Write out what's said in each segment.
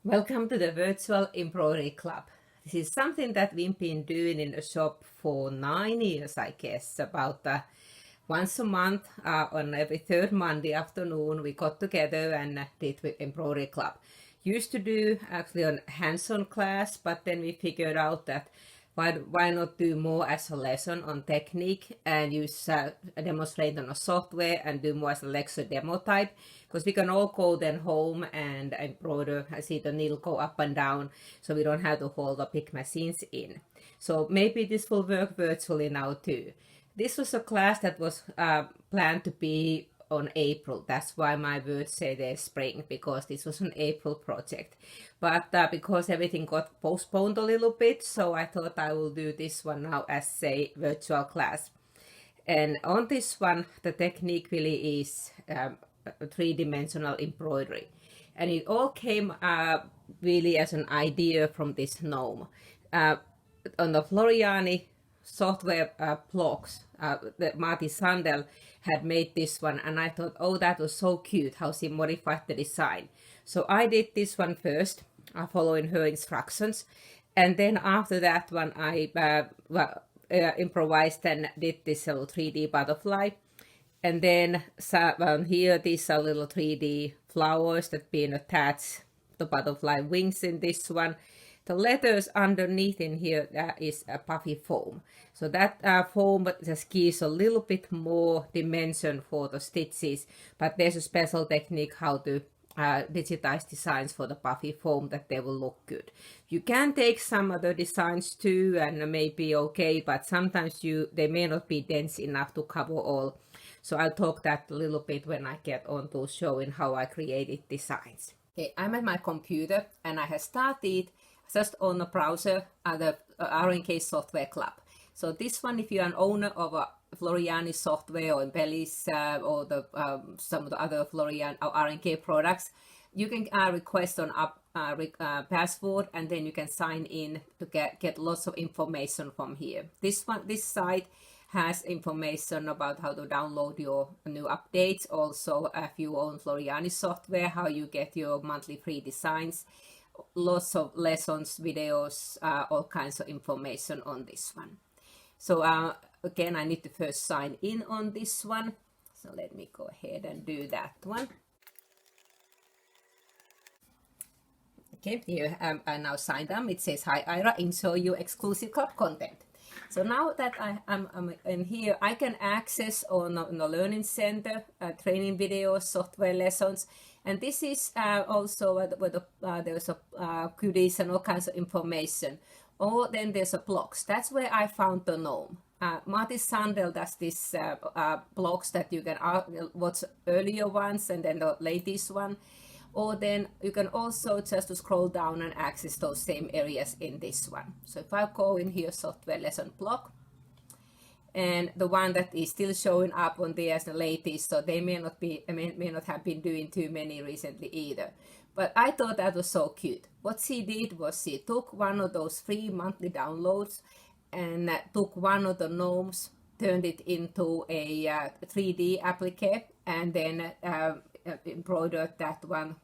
Welcome to the Virtual Embroidery Club. This is something that we've been doing in the shop for 9 years, I guess. About once a month, on every third Monday afternoon, we got together and did with Embroidery Club. Used to do actually a hands-on class, but then we figured out that why not do more as a lesson on technique and use demonstrate on a software and do more as a lecture demo type, because we can all go then home and embroider. I see the needle go up and down, so we don't have to hold the big machines in. So maybe this will work virtually now too. This was a class that was planned to be on April. That's why my words say there's spring, because this was an April project. But because everything got postponed a little bit, so I thought I will do this one now as a virtual class. And on this one, the technique really is a three-dimensional embroidery. And it all came really as an idea from this gnome. On the Florianis Software blocks, Marty Sandel had made this one, and I thought, oh, that was so cute how she modified the design. So I did this one first, following her instructions, and then after that one I improvised and did this little 3D butterfly. And then here these are little 3D flowers that being attached, the butterfly wings in this one. The letters underneath in here is a puffy foam. So that foam just gives a little bit more dimension for the stitches, but there's a special technique how to digitize designs for the puffy foam that they will look good. You can take some other designs too and maybe okay, but sometimes they may not be dense enough to cover all. So I'll talk that a little bit when I get on to showing how I created designs. Okay, I'm at my computer and I have started just on the browser the RNK Software Club. So this one, if you're an owner of a Florianis Software or Embellis or some of the other Florian or RNK products, you can request an password, and then you can sign in to get lots of information from here. This site has information about how to download your new updates. Also, if you own Florianis Software, how you get your monthly free designs. Lots of lessons, videos, all kinds of information on this one. So again, I need to first sign in on this one. So let me go ahead and do that one. Okay, here I now signed up. It says, "Hi Ira, enjoy your exclusive club content." So now that I'm in here, I can access on the Learning Center training videos, software lessons. And this is also where there's a goodies and all kinds of information. Or then there's a blogs. That's where I found the gnome. Marty Sandel does these blogs that you can watch earlier ones and then the latest one. Or then you can also just scroll down and access those same areas in this one. So if I go in here, software lesson blog, and the one that is still showing up on there as the latest, so they may not have been doing too many recently either. But I thought that was so cute. What she did was she took one of those free monthly downloads and took one of the gnomes, turned it into a 3D applique, and then embroidered that one.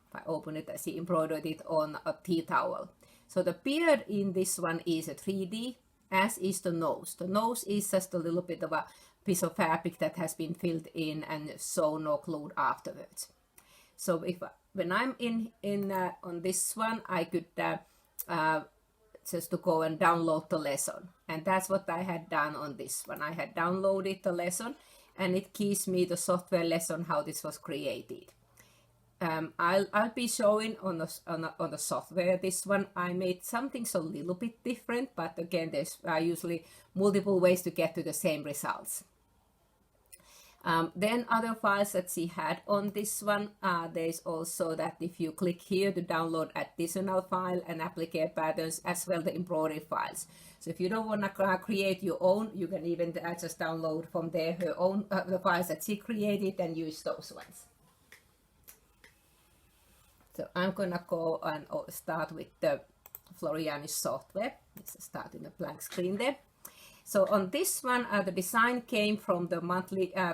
If I open it, I see embroidered it on a tea towel. So the beard in this one is a 3D, as is the nose. The nose is just a little bit of a piece of fabric that has been filled in and sewn or glued afterwards. So when I'm in on this one, I could just to go and download the lesson, and that's what I had done on this one. I had downloaded the lesson, and it gives me the software lesson how this was created. I'll be showing on the software. This one I made something so a little bit different, but again, there's usually multiple ways to get to the same results. Then other files that she had on this one, there's also that if you click here to download additional file and applique patterns, as well the embroidery files. So if you don't want to create your own, you can even just download from there her own the files that she created and use those ones. So I'm gonna go and start with the Florianis Software. Let's start in a blank screen there. So on this one, the design came from the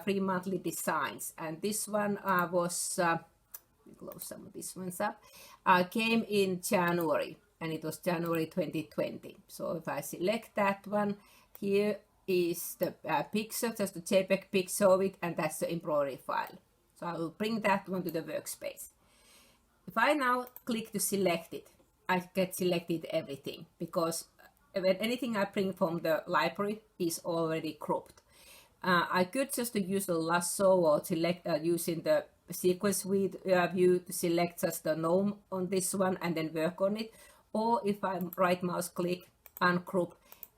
free monthly designs, and this one was close some of these ones up, came in January, and it was January 2020. So if I select that one, here is the picture, just the JPEG picture of it, and that's the embroidery file. So I will bring that one to the workspace. If I now click to select it, I get selected everything, because when anything I bring from the library is already cropped. I could just use the lasso or select using the sequence view to select just the gnome on this one and then work on it. Or if I right mouse click, uncrop,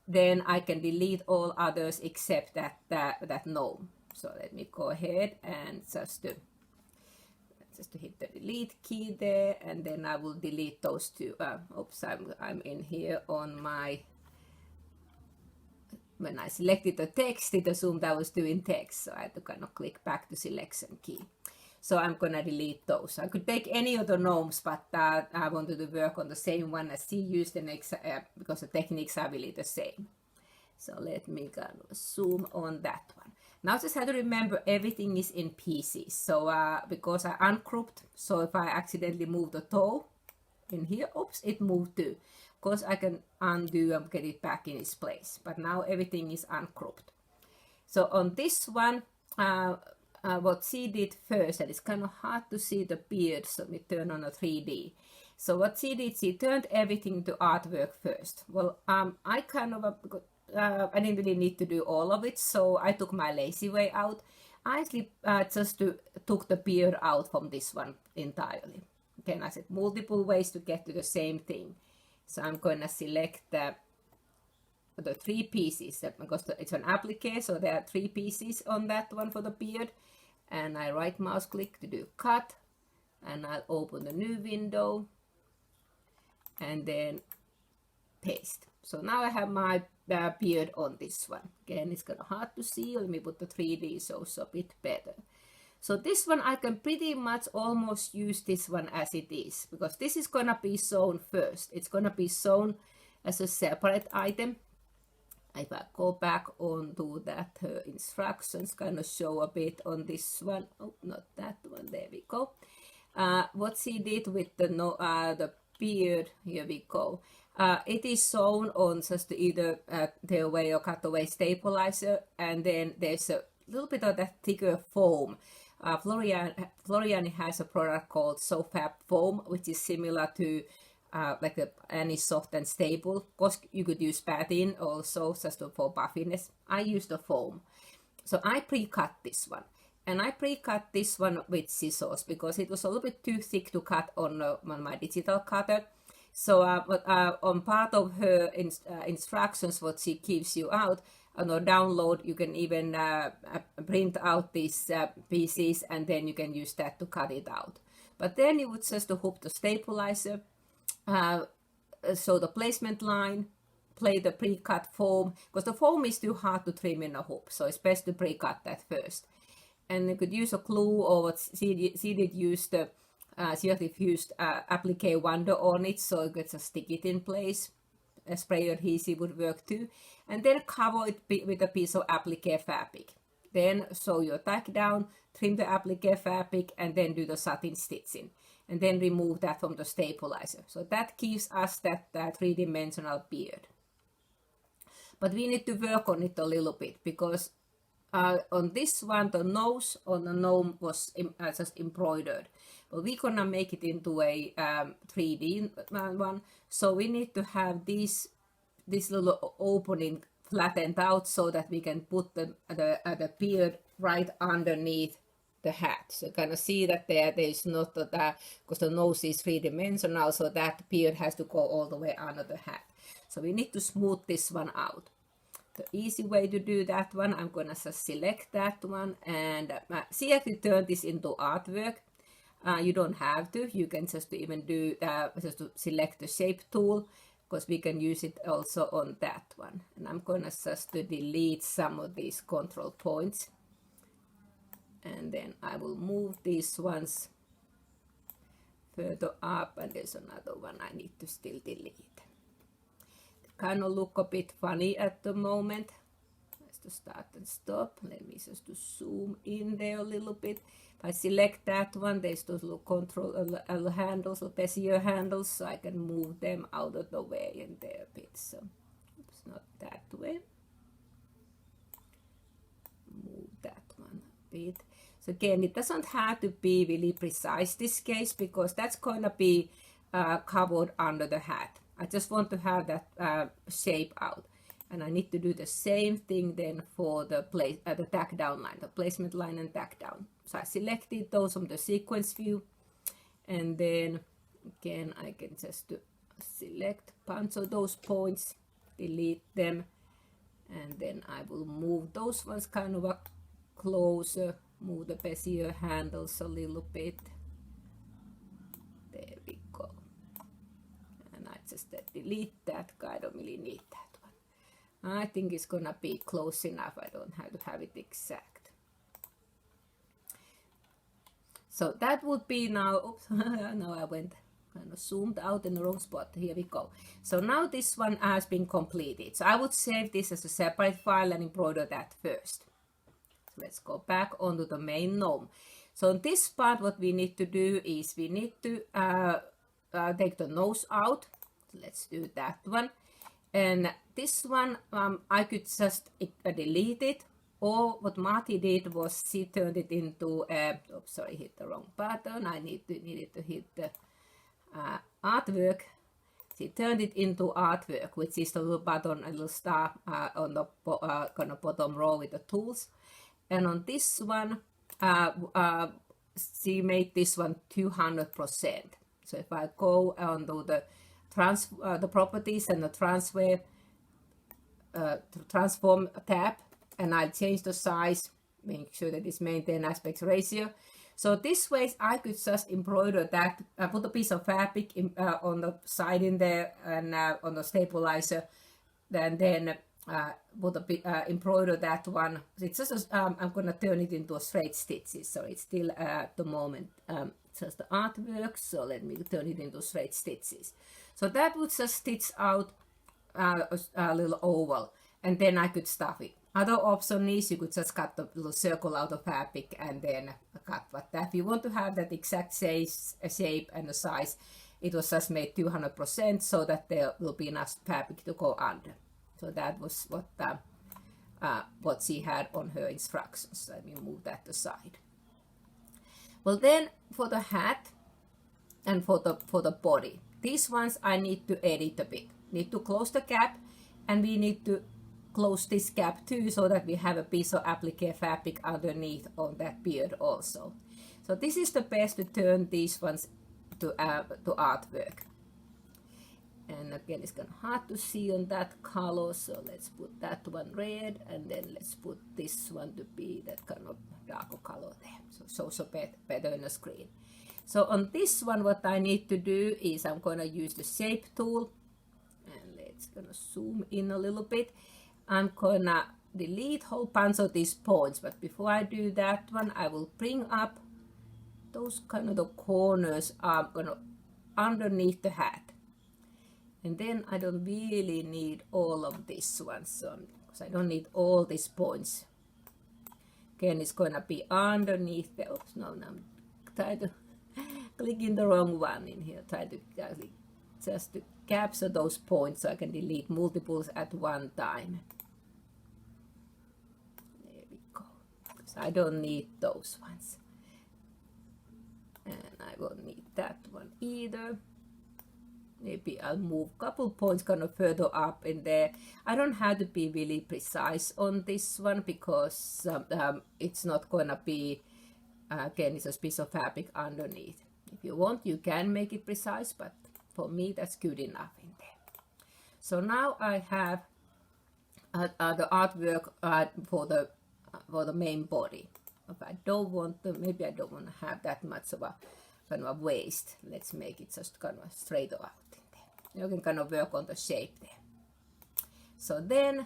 then I can delete all others except that gnome. So let me go ahead and just to hit the delete key there, and then I will delete those two. Oops, I'm in here on my, when I selected the text, it assumed I was doing text, so I had to kind of click back to selection key. So I'm gonna delete those. I could take any of the gnomes, but I wanted to work on the same one as he used, because the techniques are really the same. So let me kind of zoom on that one. Now just have to remember everything is in pieces. So because I uncropped, so if I accidentally move the toe in here, oops, it moved too. Of course I can undo and get it back in its place, but now everything is uncropped. So on this one, what she did first, and it's kind of hard to see the beard, so let me turn on a 3D. So what she did, she turned everything to artwork first. Well, I kind of I didn't really need to do all of it, so I took my lazy way out. I actually just took the beard out from this one entirely. Okay, and I said multiple ways to get to the same thing. So I'm going to select the 3 pieces, because it's an applique, so there are 3 pieces on that one for the beard. And I right mouse click to do cut, and I'll open the new window and then paste. So now I have my beard on this one. Again, it's kind of hard to see. Let me put the 3D so it's a bit better. So this one I can pretty much almost use this one as it is, because this is going to be sewn first. It's going to be sewn as a separate item. If I go back onto that, her instructions kind of show a bit on this one. Oh, not that one. There we go. What she did with the beard, here we go. It is sewn on just either tear away or cut away stabilizer, and then there's a little bit of that thicker foam. Floriani has a product called SoFab Foam, which is similar to like any soft and stable. Of course, you could use padding also just for puffiness. I use the foam. So I pre-cut this one. And I pre-cut this one with scissors because it was a little bit too thick to cut on my digital cutter. So on part of her instructions, what she gives you out, on a download, you can even print out these pieces, and then you can use that to cut it out. But then you would just hook the stabilizer, so the placement line, play the pre-cut foam, because the foam is too hard to trim in a hoop, so it's best to pre-cut that first. And you could use a glue, or what she did use the she actually used Applique Wonder on it, so you could just stick it in place. A spray adhesive would work too, and then cover it with a piece of applique fabric. Then sew your tack down, trim the applique fabric, and then do the satin stitching, and then remove that from the stabilizer. So that gives us that 3-dimensional beard. But we need to work on it a little bit, because on this one, the nose on the gnome was just embroidered. But we're gonna make it into a 3D one. So we need to have this little opening flattened out so that we can put the beard right underneath the hat. So you kind of see that there is not that, because the nose is 3-dimensional, so that beard has to go all the way under the hat. So we need to smooth this one out. The easy way to do that one, I'm gonna just select that one, and see if we turn this into artwork. You don't have to. You can just even do just to select the shape tool, because we can use it also on that one. And I'm gonna just to delete some of these control points, and then I will move these ones further up, and there's another one I need to still delete. Kind of look a bit funny at the moment. Let's just start and stop. Let me just to zoom in there a little bit. I select that one. There's those little control handles, or bezier handles, so I can move them out of the way in there a bit. So it's not that way. Move that one a bit. So again, it doesn't have to be really precise this case, because that's going to be covered under the hat. I just want to have that shape out. And I need to do the same thing then for the the tack down line, the placement line and tack down. So I selected those from the sequence view, and then again I can just select bunch of those points, delete them, and then I will move those ones kind of closer, move the bezier handles a little bit. There we go. And I just delete that, I don't really need that. I think it's gonna be close enough. I don't have to have it exact. So that would be now, oops, now I went kind of zoomed out in the wrong spot. Here we go. So now this one has been completed. So I would save this as a separate file and embroider that first. So let's go back onto the main gnome. So in this part, what we need to do is we need to take the nose out. Let's do that one. And this one, I could just delete it, or what Marty did was she turned it into, oops, sorry, hit the wrong button. I needed to hit the artwork. She turned it into artwork, which is the little button, a little star on the kind of bottom row with the tools. And on this one, she made this one 200%. So if I go onto the properties and the transform tab, and I'll change the size, make sure that it's maintained aspect ratio. So this way I could just embroider that, put a piece of fabric on the side in there, and on the stabilizer, then embroider that one. It's just I'm gonna turn it into a straight stitches, so it's still at the moment just the artwork. So let me turn it into straight stitches. So that would just stitch out a little oval, and then I could stuff it. Other option is you could just cut the little circle out of fabric and then cut what that. If you want to have that exact shape and the size, it was just made 200% so that there will be enough fabric to go under. So that was what she had on her instructions. Let me move that aside. Well, then for the hat and for the body, these ones I need to edit a bit. Need to close the cap, and we need to close this cap too, so that we have a piece of applique fabric underneath on that beard also. So this is the best to turn these ones to artwork. And again, it's kind of hard to see on that color, so let's put that one red, and then let's put this one to be that kind of darker color there, so better in the screen. So on this one, what I need to do is I'm going to use the shape tool, and let's gonna zoom in a little bit. I'm gonna delete whole bunch of these points, but before I do that one, I will bring up those kind of the corners underneath the hat. And then I don't really need all of this one, so because I don't need all these points. Again, it's gonna be underneath the, oops, no, I'm trying to click in the wrong one in here. Try to just to capture those points so I can delete multiples at one time. There we go. So I don't need those ones. And I won't need that one either. Maybe I'll move a couple points kind of further up in there. I don't have to be really precise on this one, because it's not going to be, again, it's a piece of fabric underneath. If you want, you can make it precise, but for me, that's good enough in there. So now I have the artwork for the main body. If I don't want to, maybe I don't want to have that much of a kind of waist. Let's make it just kind of straight out in there. You can kind of work on the shape there. So then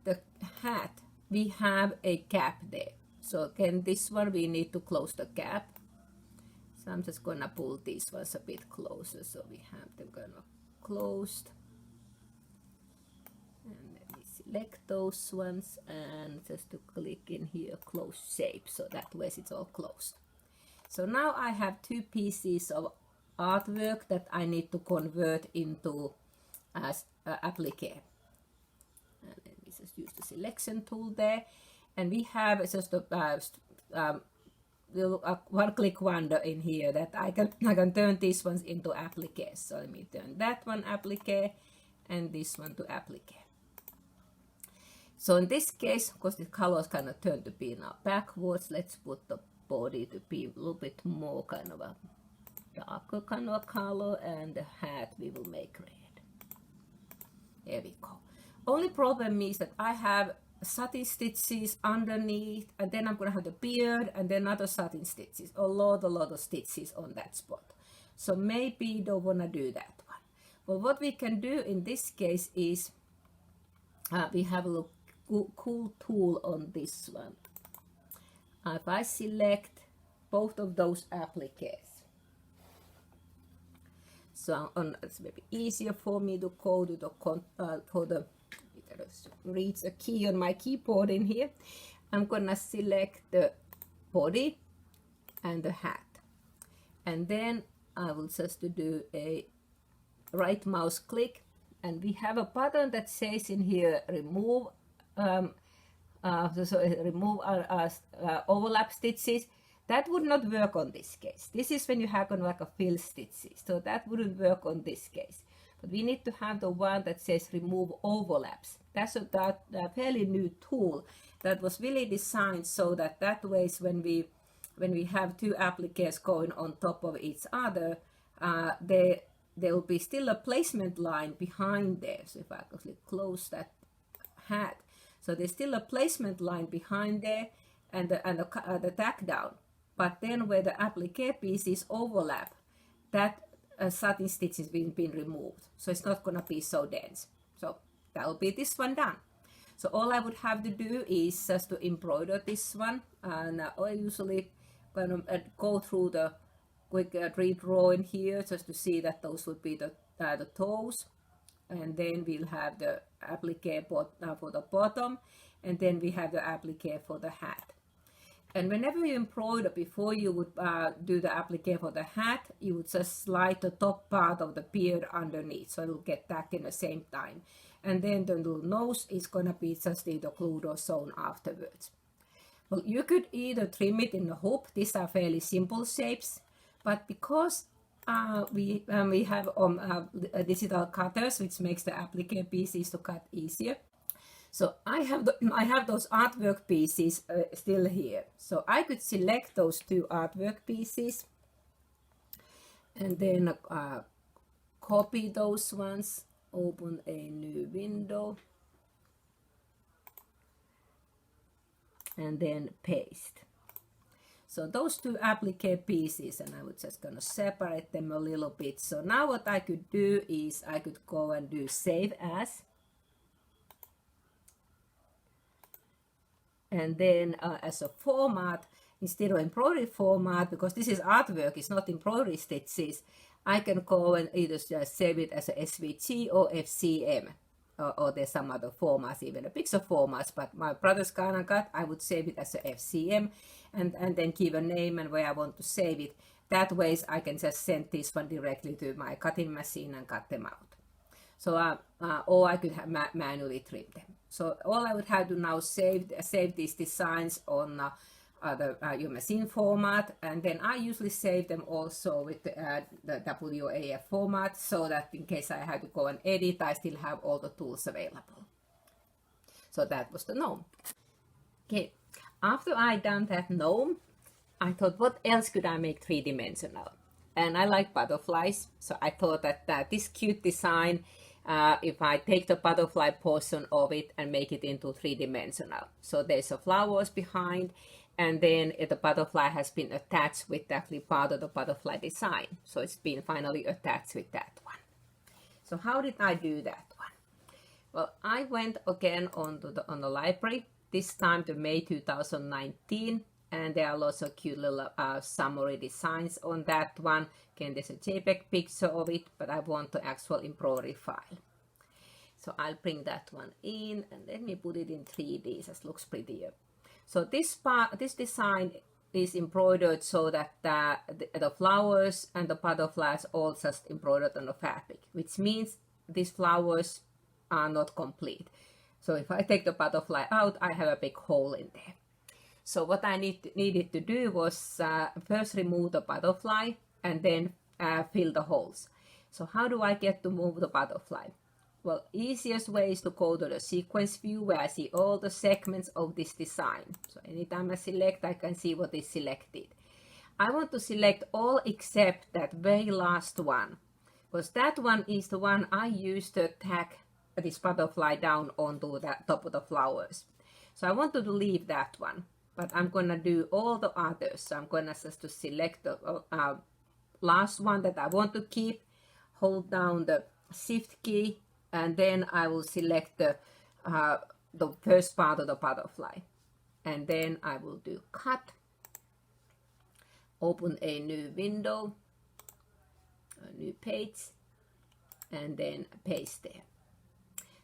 the hat, we have a cap there. So again, this one we need to close the cap. So I'm just gonna pull these ones a bit closer so we have them kind of closed. And let me see select those ones and just to click in here close shape, so that way it's all closed. So now I have two pieces of artwork that I need to convert into applique. And let me just use the selection tool there, and we have just a little one-click wonder in here that I can turn these ones into appliques. So let me turn that one applique and this one to applique. So in this case, because the colors kind of turn to be now backwards, let's put the body to be a little bit more kind of a darker kind of color, and the hat we will make red. There we go. Only problem is that I have satin stitches underneath, and then I'm gonna have the beard and then other satin stitches, a lot of stitches on that spot. So maybe you don't wanna do that one. Well, what we can do in this case is we have a little cool tool on this one. If I select both of those appliques, so it's maybe easier for me to go to the reach a key on my keyboard in here. I'm gonna select the body and the hat, and then I will just do a right mouse click, and we have a button that says in here remove remove overlap stitches. That would not work on this case. This is when you have like a fill stitches, so that wouldn't work on this case. But we need to have the one that says remove overlaps. That's a fairly new tool that was really designed so that way when we have two appliques going on top of each other, there will be still a placement line behind there. So if I actually close that hat, so there's still a placement line behind there and the tack down. But then where the applique pieces overlap, that satin stitch is been removed, so it's not going to be so dense. So that will be this one done. So all I would have to do is just to embroider this one, and I usually kind of go through the quick redraw in here just to see that those would be the toes, and then we'll have the applique for the bottom, and then we have the applique for the hat. And whenever you embroider, before you would do the applique for the hat, you would just slide the top part of the beard underneath, so it will get tacked in the same time. And then the little nose is going to be just either glued or sewn afterwards. Well, you could either trim it in a hoop. These are fairly simple shapes, but because we have digital cutters, which makes the applique pieces to cut easier. So I have those artwork pieces still here. So I could select those two artwork pieces and then copy those ones, open a new window, and then paste. So those two applique pieces, and I was just gonna separate them a little bit. So now what I could do is I could go and do save as. And then as a format, instead of embroidery format, because this is artwork, it's not embroidery stitches, I can go and either just save it as a SVG or FCM, or there's some other formats, even a pixel formats, but my brother's kind of got, I would save it as a FCM and then give a name and where I want to save it. That way I can just send this one directly to my cutting machine and cut them out. So, or I could have manually trim them. So all I would have to now save these designs on your machine format, and then I usually save them also with the WAF format, so that in case I had to go and edit, I still have all the tools available. So that was the gnome. Okay, after I done that gnome, I thought, what else could I make three-dimensional? And I like butterflies, so I thought that this cute design, if I take the butterfly portion of it and make it into three-dimensional. So there's a flowers behind, and then the butterfly has been attached with actually part of the butterfly design. So it's been finally attached with that one. So how did I do that one? Well, I went again on the library, this time to May 2019, and there are lots of cute little summary designs on that one. Again, there's a JPEG picture of it, but I want the actual embroidery file. So I'll bring that one in and let me put it in 3D, just looks prettier. So this design is embroidered so that the flowers and the butterflies all just embroidered on the fabric, which means these flowers are not complete. So if I take the butterfly out, I have a big hole in there. So what I needed to do was first remove the butterfly and then fill the holes. So how do I get to move the butterfly? Well, easiest way is to go to the sequence view where I see all the segments of this design. So anytime I select, I can see what is selected. I want to select all except that very last one, because that one is the one I used to tack this butterfly down onto the top of the flowers. So I want to leave that one, but I'm gonna do all the others. So I'm gonna just to select the last one that I want to keep, hold down the shift key, and then I will select the first part of the butterfly. And then I will do cut, open a new window, a new page, and then paste there.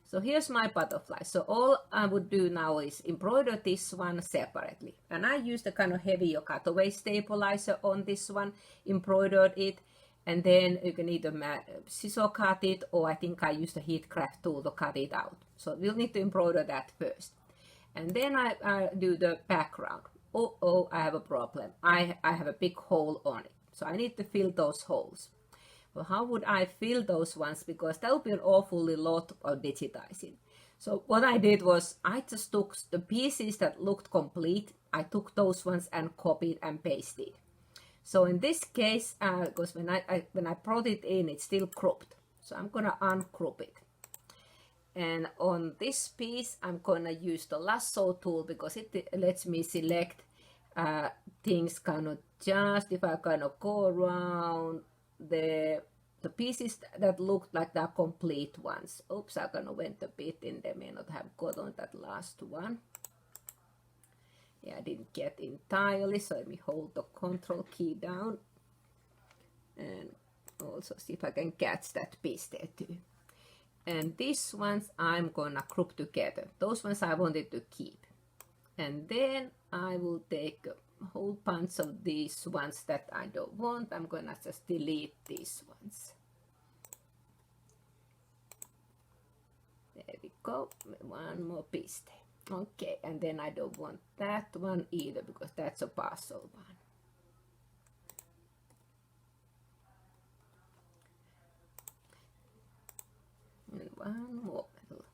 So here's my butterfly. So all I would do now is embroider this one separately. And I used a kind of heavier cutaway stabilizer on this one, embroidered it, and then you can either scissor cut it, or I think I used a heat craft tool to cut it out. So we'll need to embroider that first. And then I do the background. Oh, I have a problem. I have a big hole on it. So I need to fill those holes. Well, how would I fill those ones? Because that would be an awfully lot of digitizing. So what I did was I just took the pieces that looked complete. I took those ones and copied and pasted. So in this case, because when I brought it in, it's still cropped. So I'm gonna uncrop it. And on this piece, I'm gonna use the lasso tool because it lets me select things kind of just if I kind of go around the pieces that looked like the complete ones. Oops, I kind of went a bit in. They may not have got on that last one. Yeah, I didn't get entirely, so let me hold the control key down and also see if I can catch that piece there too. And these ones I'm gonna group together. Those ones I wanted to keep. And then I will take a whole bunch of these ones that I don't want. I'm gonna just delete these ones. There we go, one more piece there. Okay, and then I don't want that one either because that's a parcel one. And one more little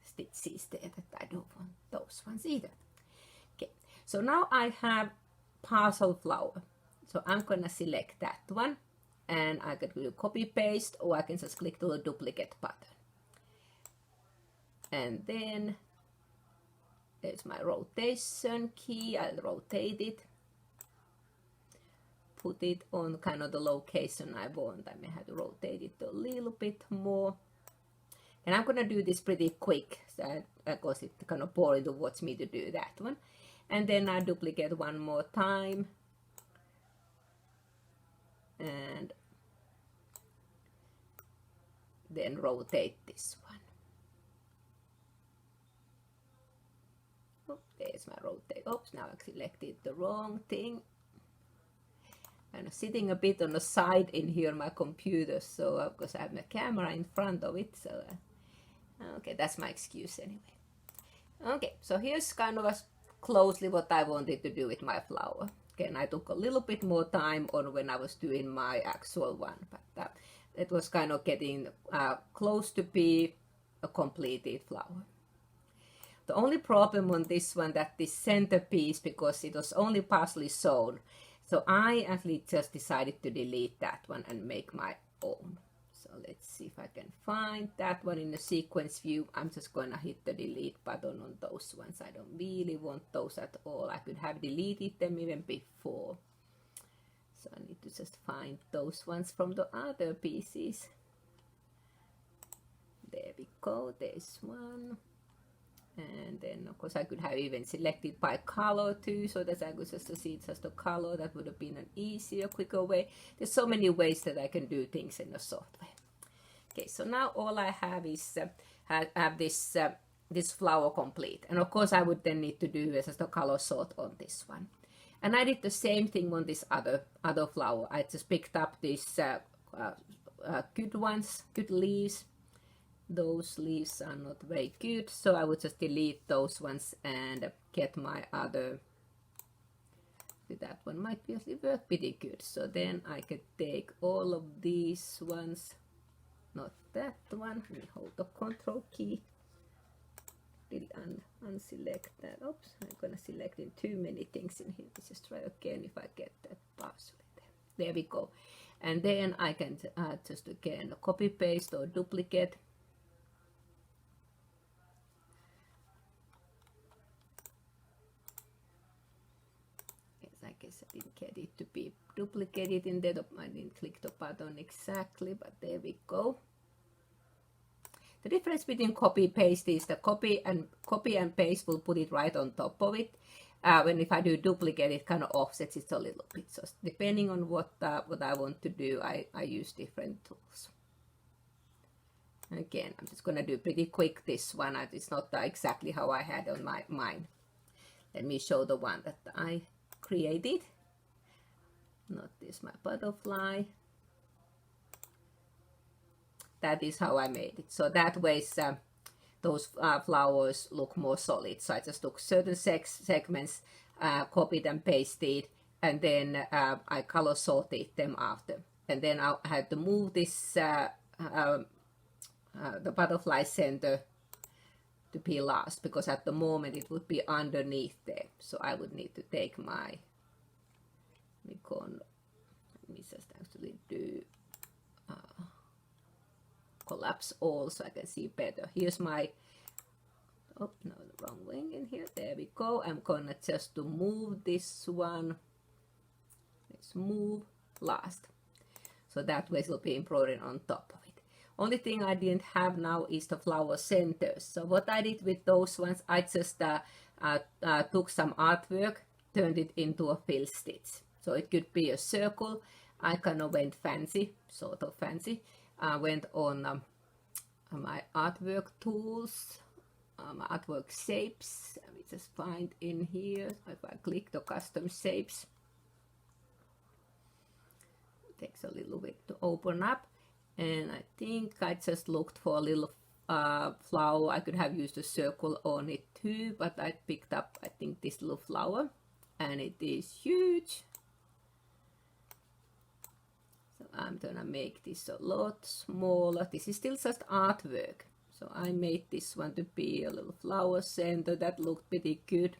stitches there that I don't want those ones either. Okay, so now I have parcel flower. So I'm gonna select that one and I could do copy paste, or I can just click the duplicate button. And then there's my rotation key. I'll rotate it, put it on kind of the location I want. I may have to rotate it a little bit more. And I'm gonna do this pretty quick, because it's kind of boring to watch me to do that one. And then I duplicate one more time. And then rotate this one. Oh, there's my rotate. Oops, now I selected the wrong thing. I'm sitting a bit on the side in here on my computer, so because I have my camera in front of it, so okay, that's my excuse anyway. Okay, so here's kind of closely what I wanted to do with my flower. Okay, and I took a little bit more time on when I was doing my actual one, but it was kind of getting close to be a completed flower. The only problem on this one, that this centerpiece, because it was only partially sewn, so I actually just decided to delete that one and make my own. So let's see if I can find that one in the sequence view. I'm just gonna hit the delete button on those ones. I don't really want those at all. I could have deleted them even before. So I need to just find those ones from the other pieces. There we go, there's one. And then of course I could have even selected by color too, so that I could just see just the color. That would have been an easier, quicker way. There's so many ways that I can do things in the software. Okay, so now all I have is have this this flower complete. And of course I would then need to do just a color sort on this one. And I did the same thing on this other flower. I just picked up these good ones, good leaves. Those leaves are not very good, so I would just delete those ones and get my other. That one might be work pretty good. So then I could take all of these ones, not that one. Let me hold the control key. Unselect that. Oops, I'm gonna select in too many things in here. Let's just try again if I get that parsley there. There we go. And then I can just again copy paste or duplicate. Yes, I guess I didn't get it to be duplicated in there. I didn't click the button exactly, but there we go. The difference between copy paste is the copy and paste will put it right on top of it. When if I do duplicate, it kind of offsets it a little bit. So depending on what I want to do, I use different tools. Again, I'm just going to do pretty quick this one. It's not exactly how I had on my mind. Let me show the one that I created. Not this, my butterfly. That is how I made it. So that way those flowers look more solid. So I just took certain segments, copied and pasted, and then I color sorted them after. And then I had to move this, the butterfly center to be last, because at the moment it would be underneath there. So I would need to take my, let me just actually do, collapse all so I can see better. Here's my, oh no, the wrong wing in here. There we go. I'm gonna just to move this one. Let's move last. So that way it will be embroidered on top of it. Only thing I didn't have now is the flower centers. So what I did with those ones, I just took some artwork, turned it into a fill stitch. So it could be a circle. I kind of went fancy, sort of fancy. I went on my artwork tools, my artwork shapes. Let me just find in here. If I click the custom shapes, it takes a little bit to open up. And I think I just looked for a little flower. I could have used a circle on it too, but I picked up, I think, this little flower, and it is huge. I'm gonna make this a lot smaller. This is still just artwork. So I made this one to be a little flower center. That looked pretty good.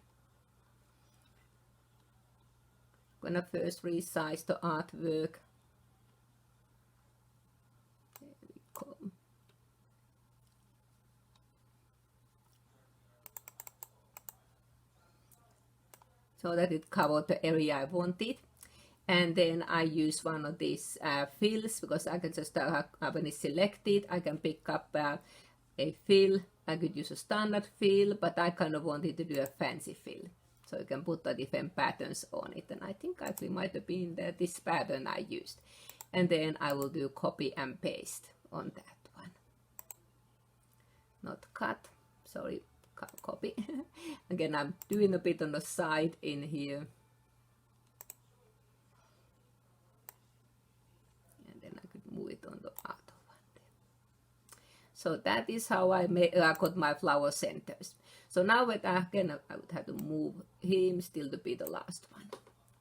Gonna first resize the artwork. There we go. So that it covered the area I wanted. And then I use one of these fills, because I can just, when it's selected, I can pick up a fill. I could use a standard fill, but I kind of wanted to do a fancy fill. So you can put the different patterns on it. And I think actually might have been this pattern I used. And then I will do copy and paste on that one. Not cut, sorry, copy. Again, I'm doing a bit on the side in here. Move it on the other one. So that is how I got my flower centers. So now again I would have to move him still to be the last one.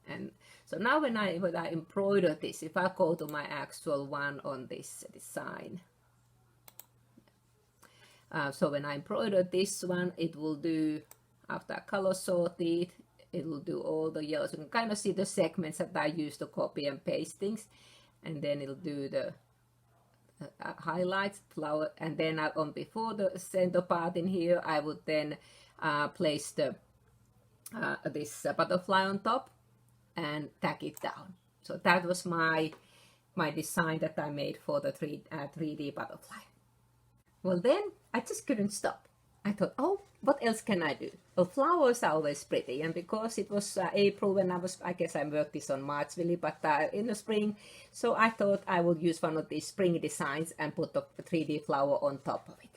And so now when I embroider this, if I go to my actual one on this design, so when I embroider this one, it will do, after I color sorted, it will do all the yellows. You can kind of see the segments that I use to copy and paste things. And then it'll do the highlights, flower, and then on before the center part in here, I would then place the this butterfly on top and tack it down. So that was my design that I made for the 3D butterfly. Well, then I just couldn't stop. I thought, oh, what else can I do? Well, flowers are always pretty, and because it was April when I guess I worked this on March really, but in the spring, so I thought I would use one of these spring designs and put the 3D flower on top of it.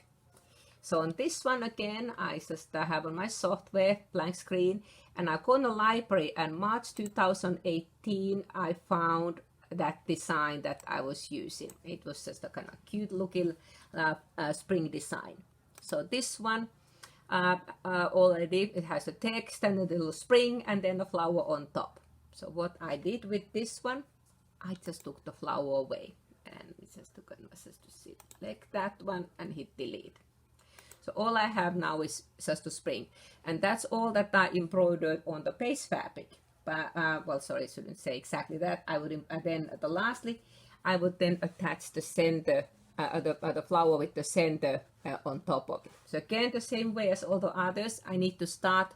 So on this one again, I just have on my software, blank screen, and I go in the library, and March 2018, I found that design that I was using. It was just a kind of cute looking spring design. So this one, already it has a text and a little spring and then a flower on top. So what I did with this one, I just took the flower away, and it's just to select that one and hit delete. So all I have now is just a spring, and that's all that I embroidered on the base fabric. But well, sorry, I shouldn't say exactly that. I would then lastly, I would then attach the center, the flower with the center on top of it. So again, the same way as all the others, I need to start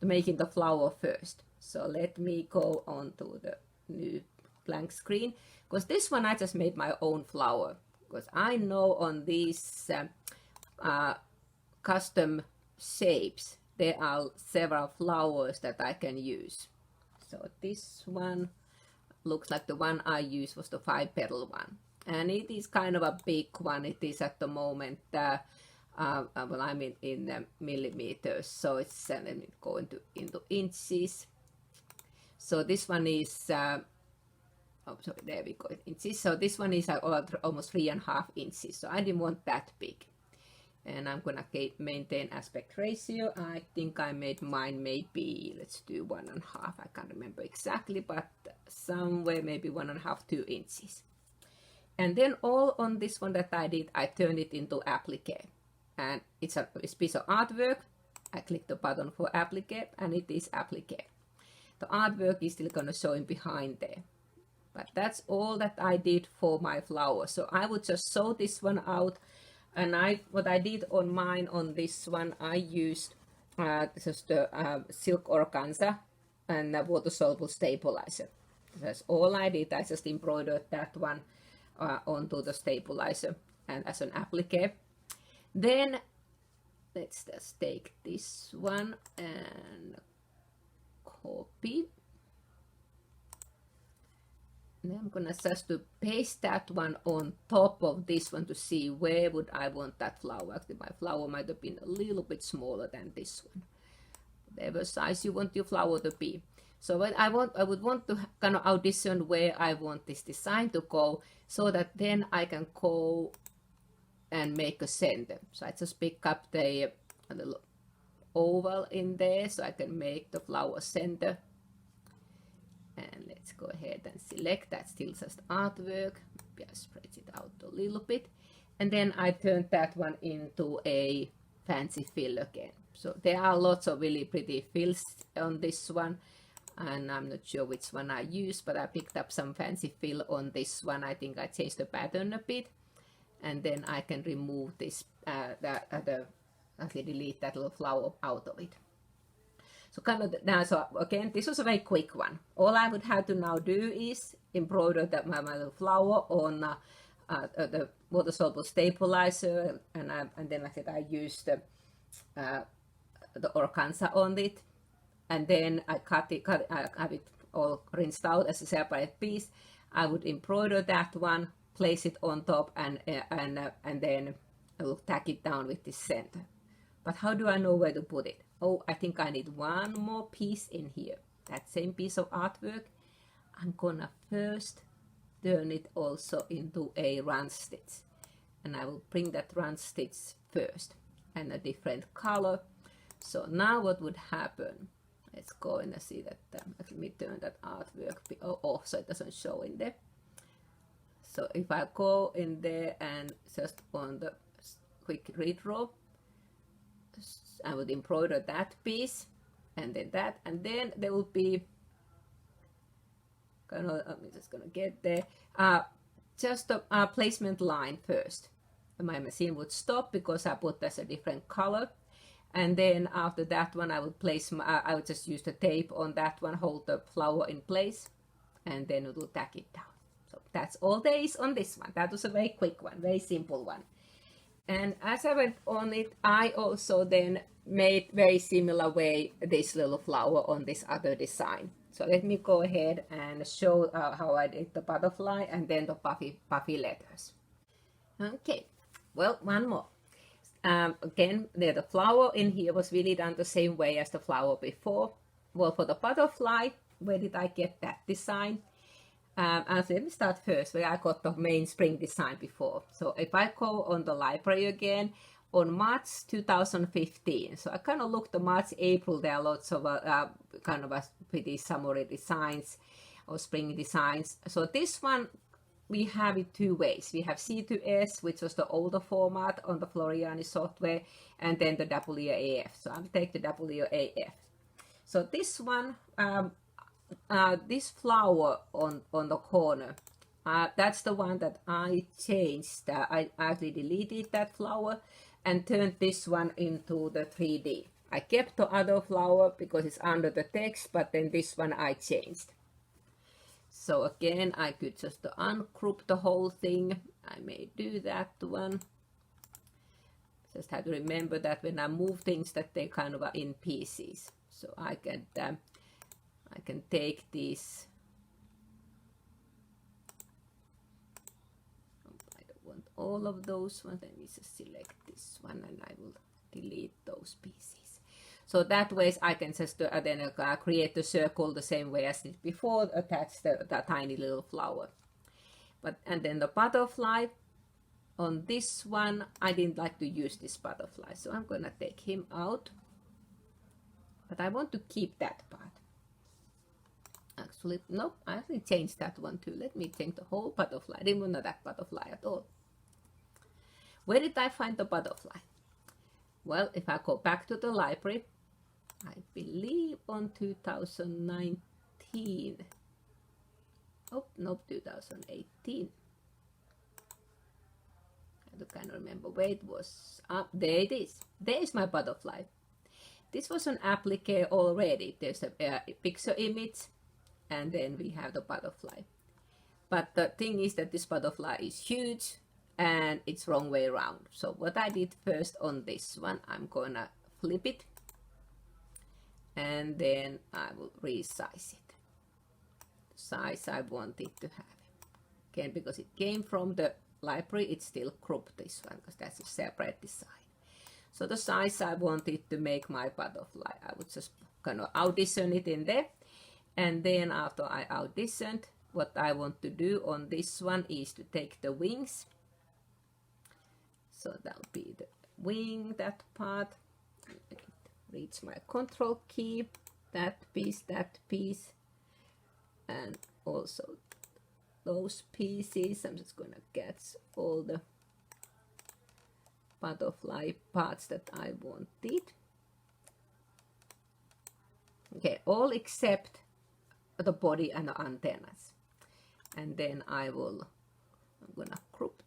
making the flower first. So let me go on to the new blank screen, because this one I just made my own flower, because I know on these custom shapes there are several flowers that I can use. So this one looks like the one I used was the 5-petal one, and it is kind of a big one. It is at the moment well, I'm in millimeters, so it's let me go into inches. So this one is oh, sorry, there we go, inches. So this one is almost 3.5 inches. So I didn't want that big. And I'm gonna maintain aspect ratio. I think I made mine maybe, let's do 1.5. I can't remember exactly, but somewhere maybe 1.5, 2 inches. And then all on this one that I did, I turned it into applique. And it's a piece of artwork. I click the button for applique, and it is applique. The artwork is still gonna show in behind there. But that's all that I did for my flower. So I would just sew this one out. And what I did on mine, on this one, I used just silk organza and a water-soluble stabilizer. That's all I did. I just embroidered that one onto the stabilizer and as an applique. Then let's just take this one and copy. Then I'm gonna just to paste that one on top of this one to see where would I want that flower. Actually, my flower might have been a little bit smaller than this one. Whatever size you want your flower to be. So what I would want to kind of audition where I want this design to go, so that then I can go and make a center. So I just pick up a little oval in there, so I can make the flower center. And let's go ahead and select that, still just artwork. Maybe I spread it out a little bit. And then I turned that one into a fancy fill again. So there are lots of really pretty fills on this one. And I'm not sure which one I used, but I picked up some fancy fill on this one. I think I changed the pattern a bit. And then I can remove this, actually delete that little flower out of it. So kind of now, so again, this was a very quick one. All I would have to now do is embroider my little flower on the water-soluble stabilizer, and then like I said, I used the organza on it, and then I I have it all rinsed out as a separate piece. I would embroider that one, place it on top, and then I will tack it down with this center. But how do I know where to put it? Oh, I think I need one more piece in here. That same piece of artwork. I'm gonna first turn it also into a run stitch. And I will bring that run stitch first, and a different color. So now what would happen? Let's go and see that. Let me turn that artwork off so it doesn't show in there. So if I go in there and just on the quick redraw, I would embroider that piece, and then that, and then there will be kind of, I'm just gonna get there, just a placement line first. My machine would stop because I put this a different color, and then after that one I would place I would just use the tape on that one, hold the flower in place, and then it will tack it down. So that's all there is on this one. That was a very quick one, very simple one. And as I went on it, I also then made very similar way this little flower on this other design. So let me go ahead and show how I did the butterfly and then the puffy letters. Okay, well, one more. again, the flower in here was really done the same way as the flower before. Well, for the butterfly, where did I get that design? And let me start first where I got the main spring design before. So if I go on the library again, on March 2015, so I kind of looked at March, April, there are lots of kind of pretty summary designs or spring designs. So this one, we have it two ways. We have C2S, which was the older format on the Florianis software, and then the WAF. So I'll take the WAF. So this one, this flower on the corner, that's the one that I changed. I actually deleted that flower and turned this one into the 3D. I kept the other flower because it's under the text, but then this one I changed. So again, I could just ungroup the whole thing. I may do that one. Just have to remember that when I move things that they kind of are in pieces. So I can take these. I don't want all of those ones. Let me just select this one and I will delete those pieces. So that way I can just then create the circle the same way as did before, attach the tiny little flower. And then the butterfly, on this one, I didn't like to use this butterfly, so I'm gonna take him out. But I want to keep that part. Actually, nope, I actually changed that one too. Let me change the whole butterfly. I didn't want that butterfly at all. Where did I find the butterfly? Well, if I go back to the library, I believe on 2019. Oh, nope, 2018. I can't remember where it was. There it is. There is my butterfly. This was an applique already. There's a picture image, and then we have the butterfly. But the thing is that this butterfly is huge, and it's wrong way around. So what I did first on this one, I'm gonna flip it, and then I will resize it. The size I want it to have. Again, because it came from the library, it's still cropped this one, because that's a separate design. So the size I wanted to make my butterfly, I would just kind of audition it in there. And then after I auditioned, what I want to do on this one is to take the wings. So that'll be the wing, that part. Reach my control key, that piece, and also those pieces. I'm just gonna catch all the butterfly parts that I wanted. Okay, all except the body and the antennas. And then I'm gonna group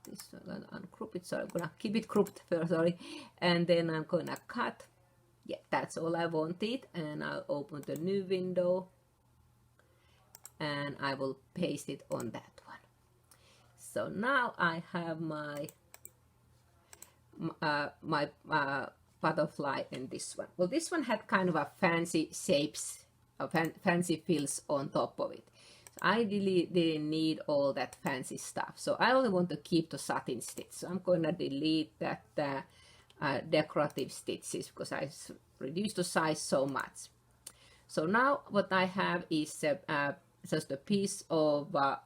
this one, uncroup it, sorry, I'm gonna keep it grouped first, sorry. And then I'm gonna cut. Yeah, that's all I wanted. And I'll open the new window and I will paste it on that one. So now I have my butterfly in this one. Well, this one had kind of a fancy shapes, fancy fills on top of it. So I really didn't need all that fancy stuff. So I only want to keep the satin stitch. So I'm going to delete that decorative stitches because I reduced the size so much. So now what I have is just a piece of a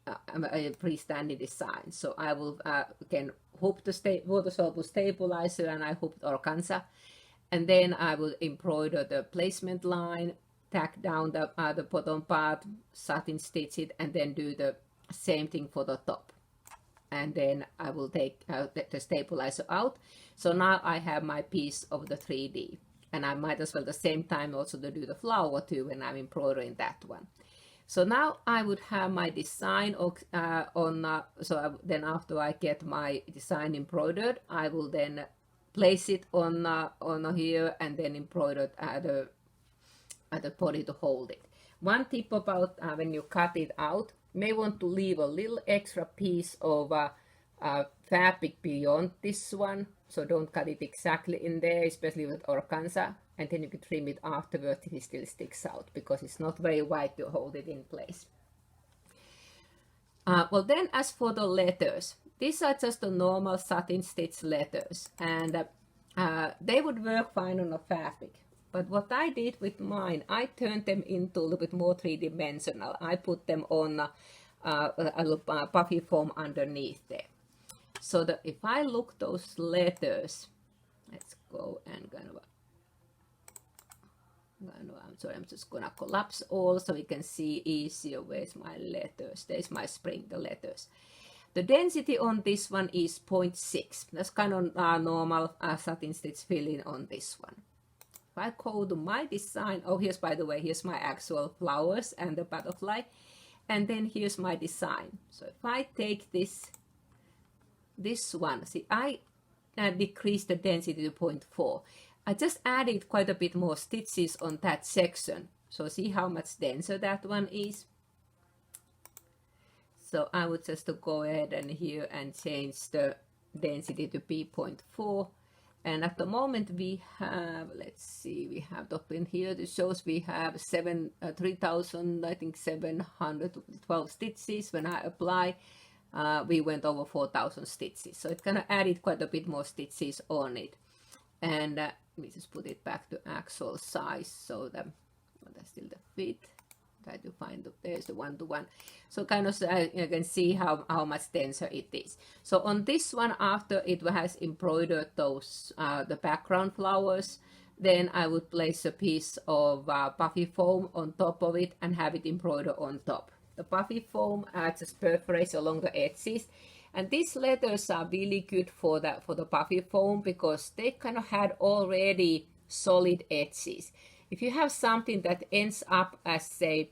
freestanding design. So I will again hook the water soluble stabilizer, and I hooked organza, and then I will embroider the placement line, tack down the bottom part, satin stitch it, and then do the same thing for the top. And then I will take the stabilizer out. So now I have my piece of the 3D, and I might as well at the same time also to do the flower too when I'm embroidering that one. So now I would have my design then after I get my design embroidered, I will then place it on here and then embroider at the body to hold it. One tip about when you cut it out, you may want to leave a little extra piece of fabric beyond this one, so don't cut it exactly in there, especially with organza, and then you can trim it afterwards if it still sticks out, because it's not very wide to hold it in place. Well, then as for the letters, These are just the normal satin stitch letters, and they would work fine on a fabric. But what I did with mine, I turned them into a little bit more three-dimensional. I put them on a little puffy foam underneath there. So that if I look those letters, let's go and kind of, I'm sorry, I'm just gonna collapse all so we can see easier. Where's my letters? There's my spring, the letters. The density on this one is 0.6. That's kind of normal satin stitch filling on this one. If I go to my design, oh, here's, by the way, here's my actual flowers and the butterfly. And then here's my design. So if I take this one, see, I decreased the density to 0.4. I just added quite a bit more stitches on that section. So see how much denser that one is. So I would just go ahead and here and change the density to be 0.4. And at the moment we have, let's see, we have up in here, it shows we have 3,712 stitches. When I apply, we went over 4,000 stitches. So it kind of added quite a bit more stitches on it. And let me just put it back to actual size so that that's still the fit. Try to find there's the one-to-one. So kind of you can see how much denser it is. So on this one, after it has embroidered those the background flowers, then I would place a piece of puffy foam on top of it and have it embroidered on top. The puffy foam just perforates along the edges, and these letters are really good for the puffy foam because they kind of had already solid edges. If you have something that ends up as a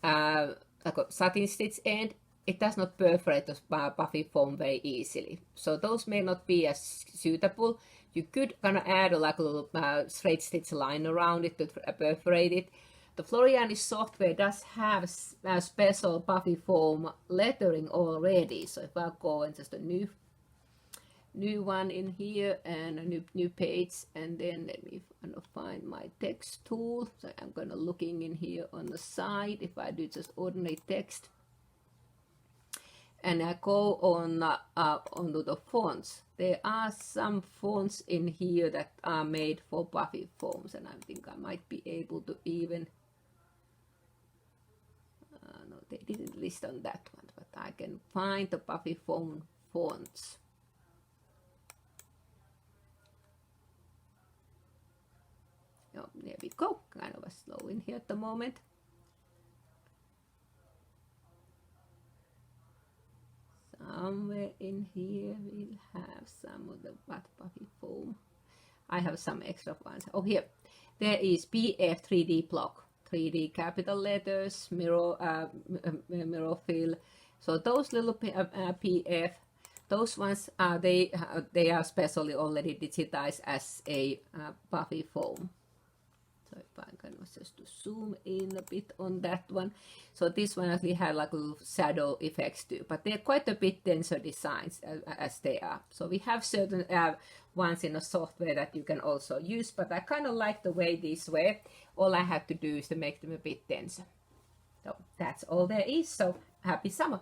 like a satin stitch end, it does not perforate the puffy foam very easily. So those may not be as suitable. You could kind of add like a little straight stitch line around it to perforate it. The Florianis software does have a special puffy foam lettering already. So if I go and just a new one in here and a new page, and then let me find my text tool. So I'm gonna looking in here on the side. If I do just ordinary text and I go on onto the fonts, there are some fonts in here that are made for puffy foams, and I think I might be able to even no, they didn't list on that one, but I can find the puffy foam fonts. Oh, there we go. Kind of a slow in here at the moment. Somewhere in here we'll have some of the puffy foam. I have some extra ones. Oh, here. There is PF 3D block. 3D capital letters, mirror fill. So those little PF, those ones they are specially already digitized as a puffy foam. So if I can just to zoom in a bit on that one. So this one actually had like a little shadow effects too, but they're quite a bit denser designs as they are. So we have certain ones in the software that you can also use, but I kind of like the way these were. All I had to do is to make them a bit denser. So that's all there is. So happy summer.